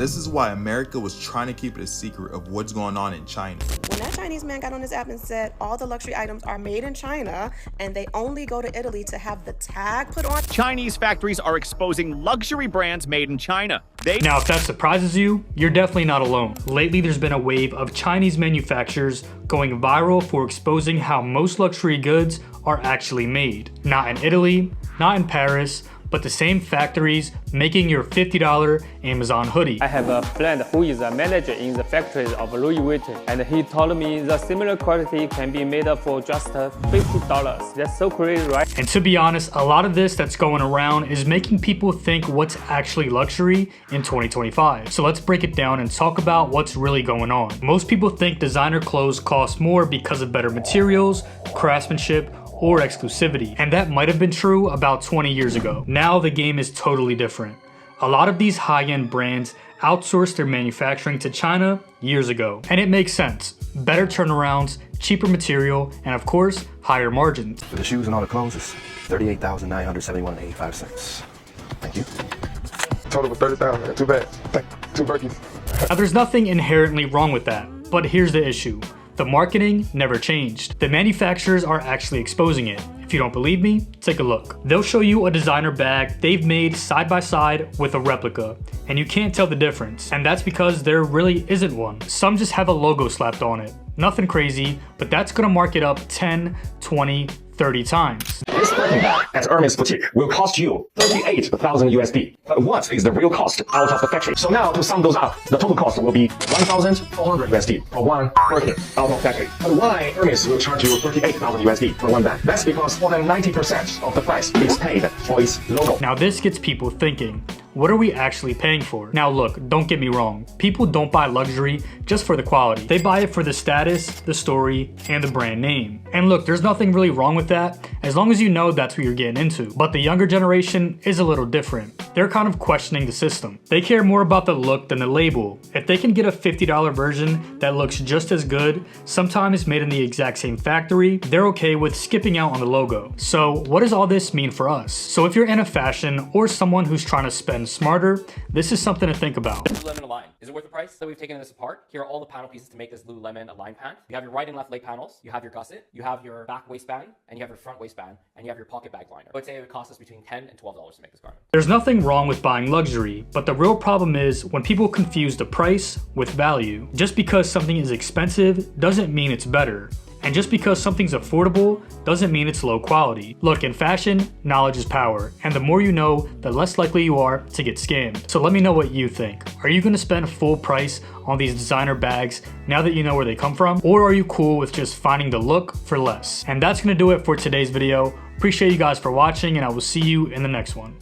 this is why America was trying to keep it a secret of what's going on in China. When that Chinese man got on his app and said all the luxury items are made in China and they only go to Italy to have the tag put on. Chinese factories are exposing luxury brands made in China. Now, if that surprises you, you're definitely not alone. Lately, there's been a wave of Chinese manufacturers going viral for exposing how most luxury goods are actually made. Not in Italy, not in Paris, but the same factories making your $50 Amazon hoodie. I have a friend who is a manager in the factories of Louis Vuitton, and he told me the similar quality can be made for just $50. That's so crazy, right? And to be honest, a lot of this that's going around is making people think what's actually luxury in 2025. So let's break it down and talk about what's really going on. Most people think designer clothes cost more because of better materials, craftsmanship, or exclusivity. And that might have been true about 20 years ago. Now the game is totally different. A lot of these high-end brands outsourced their manufacturing to China years ago. And it makes sense. Better turnarounds, cheaper material, and of course, higher margins. For the shoes and all the clothes, it's $38,971.85. Thank you. Total was $30,000. Too bad. Too turkeys. Now there's nothing inherently wrong with that, but here's the issue. The marketing never changed. The manufacturers are actually exposing it. If you don't believe me, take a look. They'll show you a designer bag they've made side by side with a replica, and you can't tell the difference. And that's because there really isn't one. Some just have a logo slapped on it. Nothing crazy, but that's gonna mark it up 10, 20, 30 times. This birthday bag at Hermes Boutique will cost you 38,000 USD. But what is the real cost out of the factory? So now to sum those up, the total cost will be 1,400 USD for one birthday out of factory. But why Hermes will charge you 38,000 USD for one bag? That's because more than 90% of the price is paid for its logo. Now this gets people thinking. What are we actually paying for? Now look, don't get me wrong. People don't buy luxury just for the quality. They buy it for the status, the story, and the brand name. And look, there's nothing really wrong with that, as long as you know that's what you're getting into. But the younger generation is a little different. They're kind of questioning the system. They care more about the look than the label. If they can get a $50 version that looks just as good, sometimes made in the exact same factory, they're okay with skipping out on the logo. So what does all this mean for us? So if you're in a fashion or someone who's trying to spend smarter, this is something to think about. Lululemon Align. Is it worth the price? So we've taken this apart. Here are all the panel pieces to make this Lululemon Align pant. You have your right and left leg panels, you have your gusset, you have your back waistband, and you have your front waistband, and you have your pocket bag liner. I would say it would cost us between $10 and $12 to make this garment. There's nothing wrong with buying luxury, but the real problem is when people confuse the price with value. Just because something is expensive doesn't mean it's better. And just because something's affordable doesn't mean it's low quality. Look, in fashion, knowledge is power, and the more you know, the less likely you are to get scammed. So let me know what you think. Are you gonna spend full price on these designer bags now that you know where they come from? Or are you cool with just finding the look for less? And that's gonna do it for today's video. Appreciate you guys for watching, and I will see you in the next one.